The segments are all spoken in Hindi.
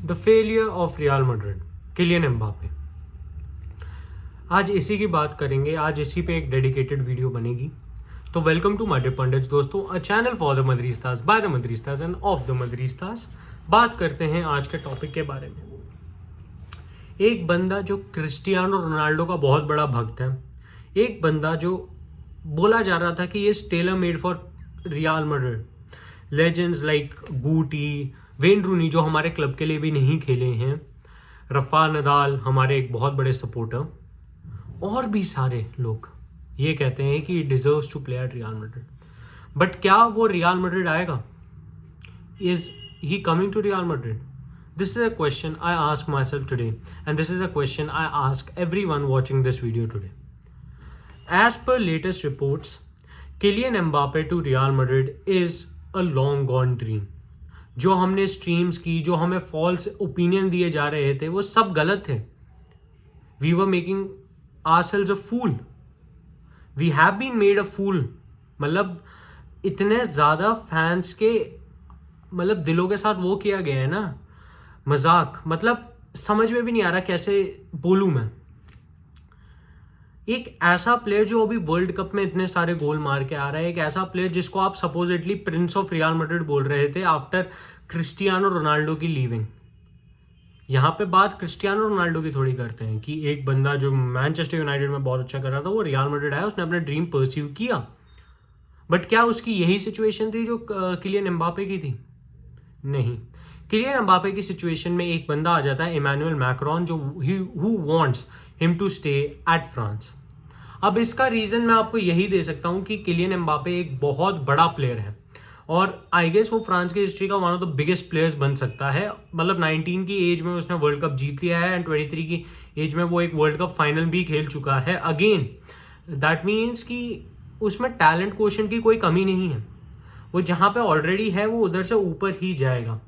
The failure of Real Madrid, Kylian Mbappe. आज इसी की बात करेंगे, आज इसी पे एक डेडिकेटेड वीडियो बनेगी। तो वेलकम टू माय पंडित दोस्तों, a channel for the Madridistas by the Madridistas and of the Madridistas. बात करते हैं आज के टॉपिक के बारे में। एक बंदा जो क्रिस्टियानो रोनाल्डो का बहुत बड़ा भक्त है, एक बंदा जो बोला जा रहा था कि ये tailor made for Real Madrid, legends like Guti, Wayne Rooney जो हमारे क्लब के लिए भी नहीं खेले हैं, रफा नदाल हमारे एक बहुत बड़े सपोर्टर, और भी सारे लोग ये कहते हैं कि deserves to play at Real Madrid. But क्या वो रियल मैड्रिड आएगा? Is he coming to Real Madrid? This is a question I ask myself today, and this is a question I ask everyone watching this video today. As per latest reports, Kylian Mbappe to Real Madrid is a long gone dream. जो हमने स्ट्रीम्स की, जो हमें फॉल्स ओपिनियन दिए जा रहे थे, वो सब गलत थे। We were making ourselves a fool. We have been made a fool. मतलब इतने ज़्यादा फैंस के मतलब दिलों के साथ वो किया गया है ना, मजाक। मतलब समझ में भी नहीं आ रहा कैसे बोलूं मैं। एक ऐसा प्लेयर जो अभी वर्ल्ड कप में इतने सारे गोल मार के आ रहा है, एक ऐसा प्लेयर जिसको आप supposedly Prince of Real Madrid बोल रहे थे आफ्टर क्रिस्टियानो रोनाल्डो की लीविंग। यहाँ पे बात क्रिस्टियानो रोनाल्डो की थोड़ी करते हैं कि एक बंदा जो मैनचेस्टर यूनाइटेड में बहुत अच्छा कर रहा था, वो रियल मैड्रिड आया, उसने अपना ड्रीम परस्यू किया। बट क्या उसकी यही सिचुएशन थी जो किलियन एम्बापे की थी? नहीं। किलियन एम्बापे की सिचुएशन में एक बंदा आ जाता है, इमैनुअल मैक्रोन, जो who wants him to stay at France. अब इसका रीजन मैं आपको यही दे सकता हूं कि किलियन एम्बापे एक बहुत बड़ा प्लेयर है और आई गेस वो फ्रांस की हिस्ट्री का one of the biggest players बन सकता है। मतलब 19 की एज में उसने वर्ल्ड कप जीत लिया है एंड 23 की एज में वो एक वर्ल्ड कप फाइनल भी खेल चुका है। अगेन दैट मीन्स कि उसमें टैलेंट क्वोशंट की कोई कमी नहीं है। वो जहां पे ऑलरेडी है वो उधर से ऊपर ही जाएगा।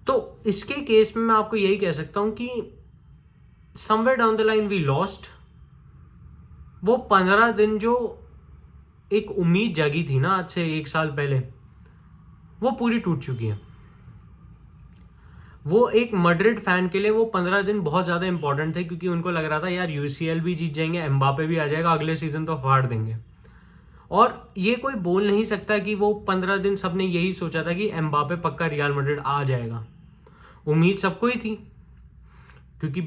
तो इसके केस में मैं आपको यही कह सकता हूं कि somewhere down the line we lost. वो 15 दिन जो एक उम्मीद जागी थी ना आज से 1 साल पहले, वो पूरी टूट चुकी है। वो एक मैड्रिड फैन के लिए वो 15 दिन बहुत ज्यादा इंपॉर्टेंट थे, क्योंकि उनको लग रहा था यार यूसीएल भी जीत जाएंगे, एम्बापे भी आ जाएगा, अगले सीजन तो फाड़ देंगे। और ये कोई बोल नहीं सकता कि वो 15 दिन सबने यही सोचा था कि एम्बापे पक्का रियल मैड्रिड आ जाएगा। उम्मीद सबको ही थी, क्योंकि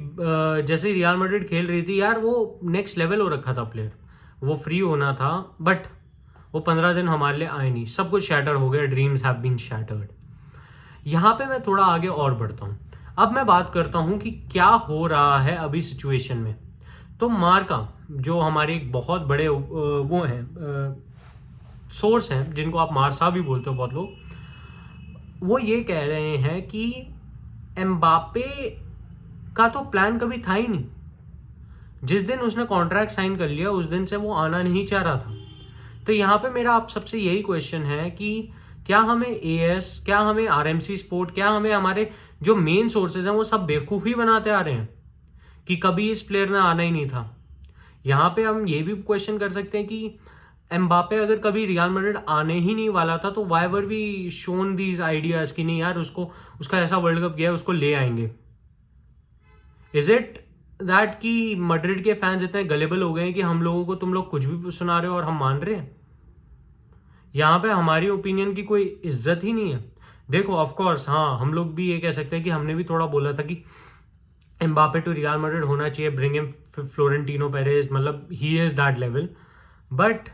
जैसे रियल मैड्रिड खेल रही थी यार, वो नेक्स्ट लेवल हो रखा था प्लेयर, वो फ्री होना था। बट वो 15 दिन हमारे लिए आए नहीं, सब कुछ शैटर हो गया, ड्रीम्स हैव बीन शैटर्ड। यहाँ पे मैं थोड़ा आगे और बढ़ता हूँ। अब मैं बात करता हूँ कि क्या हो रहा है अभी सिचुएशन में। तो मार्का जो हमारे एक बहुत बड़े वो हैं सोर्स हैं, जिनको आप मार्सा भी बोलते हो बहुत लोग, वो ये कह रहे हैं कि एम्बापे का तो प्लान कभी था ही नहीं। जिस दिन उसने कॉन्ट्रैक्ट साइन कर लिया उस दिन से वो आना नहीं चाह रहा था। तो यहाँ पे मेरा आप सबसे यही क्वेश्चन है कि क्या हमें एएस, क्या हमें आरएमसी स्पोर्ट, क्या हमें हमारे जो मेन सोर्सेज हैं वो सब बेवकूफ़ी बनाते आ रहे हैं कि कभी इस प्लेयर ने आना ही नहीं था। यहाँ पे हम ये भी क्वेश्चन कर सकते हैं कि एम्बापे अगर कभी रियल मैड्रिड आने ही नहीं वाला था तो why were we shown these ideas कि नहीं यार उसको, उसका ऐसा वर्ल्ड कप गया है, उसको ले आएंगे। इज इट दैट कि मैड्रिड के फैंस इतने गलेबल हो गए हैं कि हम लोगों को तुम लोग कुछ भी सुना रहे हो और हम मान रहे हैं? यहाँ पे हमारी ओपिनियन की कोई इज्जत ही नहीं है। देखो ऑफ कोर्स हाँ, हम लोग भी ये कह सकते हैं कि हमने भी थोड़ा बोला था कि एम्बापे टू रियल मैड्रिड होना चाहिए, ब्रिंग हिम फ्लोरेंटिनो पेरेज, मतलब he is that level. But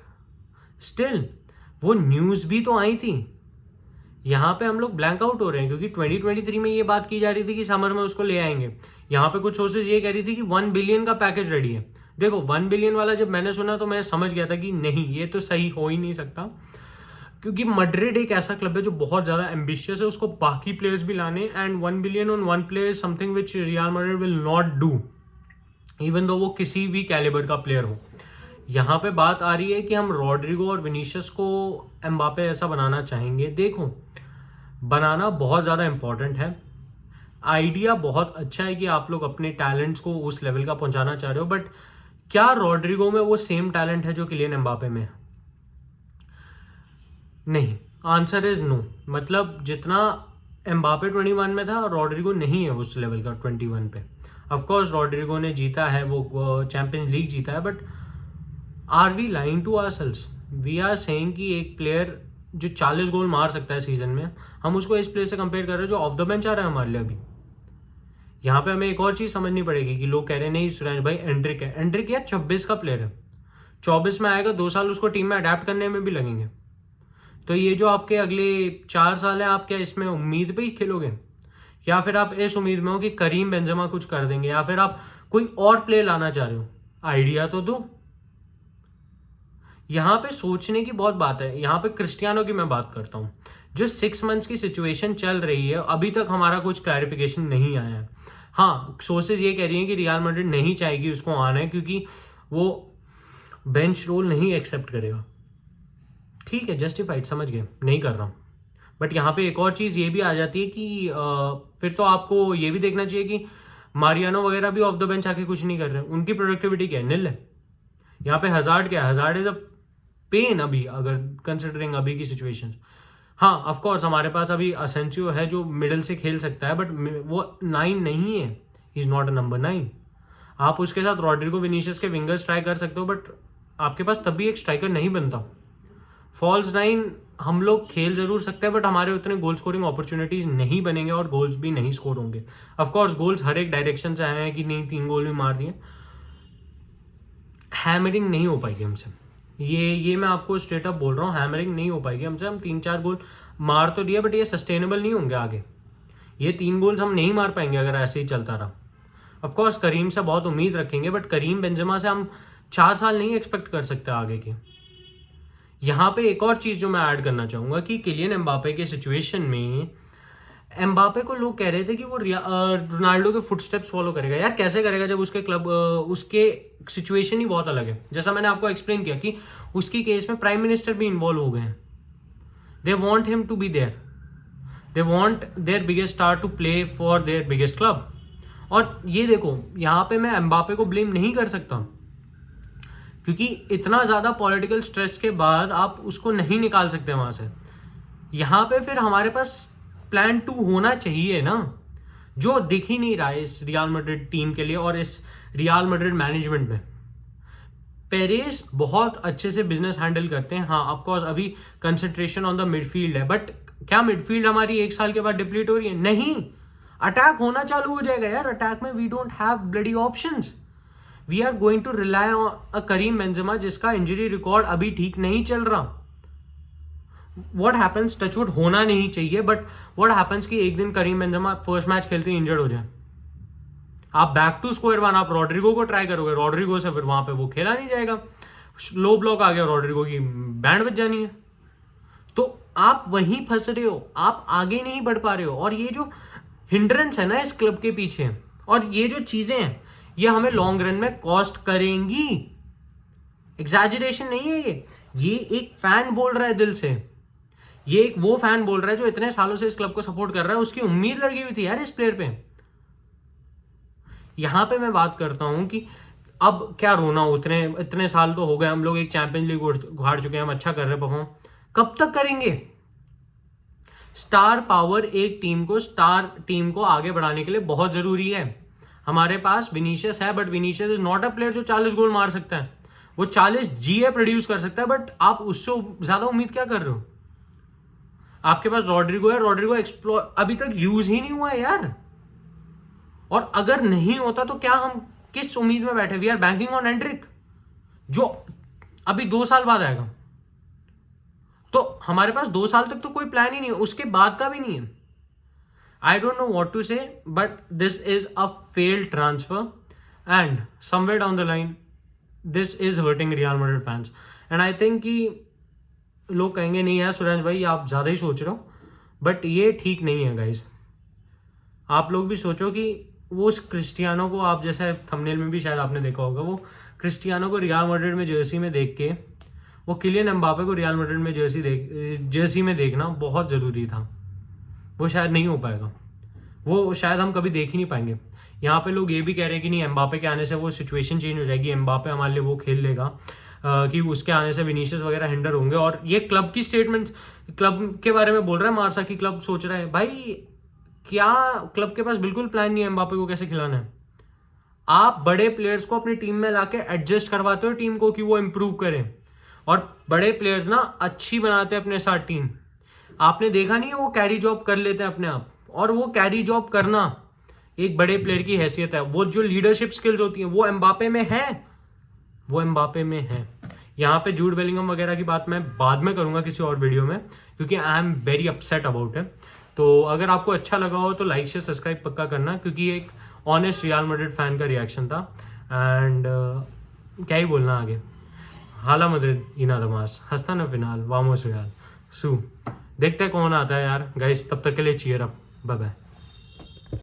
still वो न्यूज़ भी तो आई थी। यहाँ पे हम लोग ब्लैंक आउट हो रहे हैं, क्योंकि 2023 में ये बात की जा रही थी कि समर में उसको ले आएंगे। यहाँ पे कुछ सोर्सेज ये कह रही थी कि 1 बिलियन का पैकेज रेडी है। देखो 1 बिलियन वाला जब मैंने सुना तो मैं समझ गया था कि नहीं, ये तो सही हो ही नहीं सकता, क्योंकि मैड्रिड एक ऐसा क्लब है जो बहुत ज़्यादा एम्बिशियस है, उसको बाकी प्लेयर्स भी लाने, and 1 billion on 1 player is something which real Madrid will not do, even though वो किसी भी कैलिबर का प्लेयर हो। यहाँ पे बात आ रही है कि हम रॉड्रिगो और विनीशियस को एम्बापे ऐसा बनाना चाहेंगे। देखो बनाना बहुत ज़्यादा इंपॉर्टेंट है, आइडिया बहुत अच्छा है कि आप लोग अपने टैलेंट्स को उस लेवल का पहुंचाना चाह रहे हो, बट क्या रॉड्रिगो में वो सेम टैलेंट है जो किलियन एम्बापे में है? नहीं, आंसर इज नो। मतलब जितना एम्बापे 21 में था और रॉड्रिगो नहीं है उस लेवल का 21 पे। ऑफ कोर्स रॉड्रिगो ने जीता है, वो चैंपियंस लीग जीता है, but are we lying to ourselves? We are saying कि एक प्लेयर जो 40 गोल मार सकता है सीजन में, हम उसको इस प्लेयर से कंपेयर कर रहे हैं जो ऑफ द बेंच आ रहा है हमारे लिए अभी। यहाँ पे हमें एक और चीज़ समझनी पड़ेगी कि लोग कह रहे हैं नहीं सुरेश भाई एंड्रिक है। एंड्रिक यार 26 का प्लेयर है, 24 में आएगा, 2 साल उसको टीम में अडेप्ट करने में भी लगेंगे। तो ये जो आपके अगले 4 साल हैं, आप क्या इसमें उम्मीद पे ही खेलोगे, या फिर आप इस उम्मीद में हो कि करीम बेंजेमा कुछ कर देंगे, या फिर आप कोई और प्लेयर लाना चाह रहे हो? आइडिया तो दो। यहाँ पे सोचने की बहुत बात है। यहाँ पे क्रिस्टियानो की मैं बात करता हूँ, जो 6 मंथ्स की सिचुएशन चल रही है, अभी तक हमारा कुछ क्लैरिफिकेशन नहीं आया है। हाँ, सोर्सेज ये कह रही हैं कि रियल मैड्रिड नहीं चाहेगी उसको आना है क्योंकि वो बेंच रोल नहीं एक्सेप्ट करेगा। ठीक है, जस्टिफाइड, समझ गए, नहीं कर रहा हूँ। बट यहाँ पे एक और चीज़ ये भी आ जाती है कि फिर तो आपको ये भी देखना चाहिए कि मारियानो वगैरह भी ऑफ द बेंच आके कुछ नहीं कर रहे हैं, उनकी प्रोडक्टिविटी क्या है? निल है। यहाँ पे हजार्ड क्या है? हजार्ड इज अ पेन अभी, अगर कंसिडरिंग अभी की सिचुएशन। हाँ ऑफ कोर्स हमारे पास अभी असेंसियो है जो मिडिल से खेल सकता है, बट वो 9 नहीं है, इज नॉट अ नंबर 9। आप उसके साथ रॉड्रिगो विनीशियस के विंगर्स ट्राई कर सकते हो, बट आपके पास तब भी एक स्ट्राइकर नहीं बनता। फॉल्स 9 हम लोग खेल जरूर सकते हैं, बट हमारे उतने गोल स्कोरिंग अपॉर्चुनिटीज नहीं बनेंगे और गोल्स भी नहीं स्कोर होंगे। ऑफकोर्स गोल्स हर एक डायरेक्शन से आए हैं कि नहीं, 3 गोल भी मार दिए, हैमरिंग नहीं हो पाएगी हमसे। ये मैं आपको स्ट्रेट अप बोल रहा हूँ, हैमरिंग नहीं हो पाएगी हमसे। हम 3-4 गोल मार तो दिए, बट ये सस्टेनेबल नहीं होंगे आगे। ये 3 गोल्स हम नहीं मार पाएंगे अगर ऐसे ही चलता रहा। ऑफकोर्स करीम से बहुत उम्मीद रखेंगे, बट करीम बेंजेमा से हम 4 साल नहीं एक्सपेक्ट कर सकते आगे के। यहाँ पे एक और चीज़ जो मैं ऐड करना चाहूँगा कि किलियन एम्बापे के सिचुएशन में, एम्बापे को लोग कह रहे थे कि वो रोनाल्डो के फुटस्टेप्स फॉलो करेगा। यार कैसे करेगा जब उसके क्लब उसके सिचुएशन ही बहुत अलग है। जैसा मैंने आपको एक्सप्लेन किया कि उसकी केस में प्राइम मिनिस्टर भी इन्वॉल्व हो गए हैं। They want him to be there, they want their biggest star to play for their biggest club. और ये देखो, यहाँ पे मैं एम्बापे को ब्लेम नहीं कर सकता क्योंकि इतना ज़्यादा पॉलिटिकल स्ट्रेस के बाद आप उसको नहीं निकाल सकते वहाँ से। यहाँ पे फिर हमारे पास प्लान 2 होना चाहिए ना, जो दिख ही नहीं रहा है इस रियल मैड्रिड टीम के लिए और इस रियल मैड्रिड मैनेजमेंट में। पेरेस बहुत अच्छे से बिजनेस हैंडल करते हैं। हाँ ऑफ कोर्स अभी कंसंट्रेशन ऑन द मिडफील्ड है, बट क्या मिडफील्ड हमारी 1 साल के बाद डिप्लीट हो रही है? नहीं, अटैक होना चालू हो जाएगा यार। अटैक में we don't have bloody options. We are going to rely on a Karim Benzema जिसका इंजरी रिकॉर्ड अभी ठीक नहीं चल रहा। व्हाट हैपेंस, टचवुड होना नहीं चाहिए, बट व्हाट हैपेंस कि एक दिन करीम बेंजेमा फर्स्ट मैच खेलते ही इंजर्ड हो जाए, आप बैक टू स्क्वायर वन, आप रॉड्रिगो को ट्राई करोगे, रॉड्रिगो से फिर वहां पे वो खेला नहीं जाएगा, लो ब्लॉक आ गया, रॉड्रिगो की बैंड बज जानी है, तो आप वहीं फंस रहे हो, आप आगे नहीं बढ़ पा रहे हो। और ये जो हिंड्रेंस है ना इस क्लब के पीछे, और ये जो चीजें हैं, ये हमें लॉन्ग रन में कॉस्ट करेंगी। एग्जैजरेशन नहीं है ये एक फैन बोल रहा है दिल से, ये एक वो फैन बोल रहा है जो इतने सालों से इस क्लब को सपोर्ट कर रहा है, उसकी उम्मीद लगी हुई थी यार इस प्लेयर पे। यहां पे मैं बात करता हूं कि अब क्या रोना, इतने साल तो हो गए, हम लोग एक चैंपियंस लीग उखाड़ चुके हैं, हम अच्छा कर रहे हैं परफॉर्म, कब तक करेंगे? स्टार पावर एक स्टार टीम को आगे बढ़ाने के लिए बहुत जरूरी है। हमारे पास विनीशियस है, but Vinicius is not a player जो 40 गोल मार सकता है। वो 40 जीए प्रोड्यूस कर सकता है, बट आप उससे ज्यादा उम्मीद क्या कर रहे हो? आपके पास रॉड्रिगो है, रॉड्रिगो एक्सप्लोर अभी तक यूज ही नहीं हुआ है यार। और अगर नहीं होता तो क्या हम किस उम्मीद में बैठे? We are banking on Endrick जो अभी 2 साल बाद आएगा। तो हमारे पास 2 साल तक तो कोई प्लान ही नहीं है, उसके बाद का भी नहीं है। I don't know what to say, but this is a failed transfer and somewhere down the line this is hurting Real Madrid fans. And I think कि लोग कहेंगे नहीं यार सुरेश भाई आप ज्यादा ही सोच रहे हो, बट ये ठीक नहीं है गाइस। आप लोग भी सोचो कि वो उस क्रिस्टियानो को, आप जैसे थंबनेल में भी शायद आपने देखा होगा, वो क्रिस्टियानो को रियल मैड्रिड में जर्सी में देख के, वो किलियन एम्बापे को रियल मैड्रिड में जर्सी में देखना बहुत ज़रूरी था। वो शायद नहीं हो पाएगा, वो शायद हम कभी देख ही नहीं पाएंगे। यहाँ पे लोग ये भी कह रहे हैं कि नहीं एम्बापे के आने से वो सिचुएशन चेंज हो जाएगी, एम्बापे हमारे लिए वो खेल लेगा, कि उसके आने से विनीशियस वगैरह हिंडर होंगे। और ये क्लब की स्टेटमेंट्स, क्लब के बारे में बोल रहा है मार्सा की क्लब सोच रहा है, भाई क्या क्लब के पास बिल्कुल प्लान नहीं है एम्बापे को कैसे खिलाना है। आप बड़े प्लेयर्स को अपनी टीम में लाके एडजस्ट करवाते हो टीम को कि वो इम्प्रूव करें, और बड़े प्लेयर्स ना अच्छी बनाते हैं अपने साथ टीम। आपने देखा नहीं है, वो कैरी जॉब कर लेते हैं अपने आप, और वो कैरी जॉब करना एक बड़े प्लेयर की हैसियत है। वो जो लीडरशिप स्किल्स होती हैं वो एम्बापे में है, वो एम्बापे में है। यहाँ पे जूड बेलिंगम वगैरह की बात मैं बाद में करूंगा किसी और वीडियो में, क्योंकि I am very upset about it. तो अगर आपको अच्छा लगा हो तो लाइक शेयर सब्सक्राइब पक्का करना, क्योंकि एक ऑनेस्ट रियल मैड्रिड फैन का रिएक्शन था। एंड क्या ही बोलना आगे। हाला मद्रिद इना दमास हस्ता न फिनाल वामोस रियाल सू। देखते हैं कौन आता है यार गाइस, तब तक के लिए चीयर अप, बाय बाय।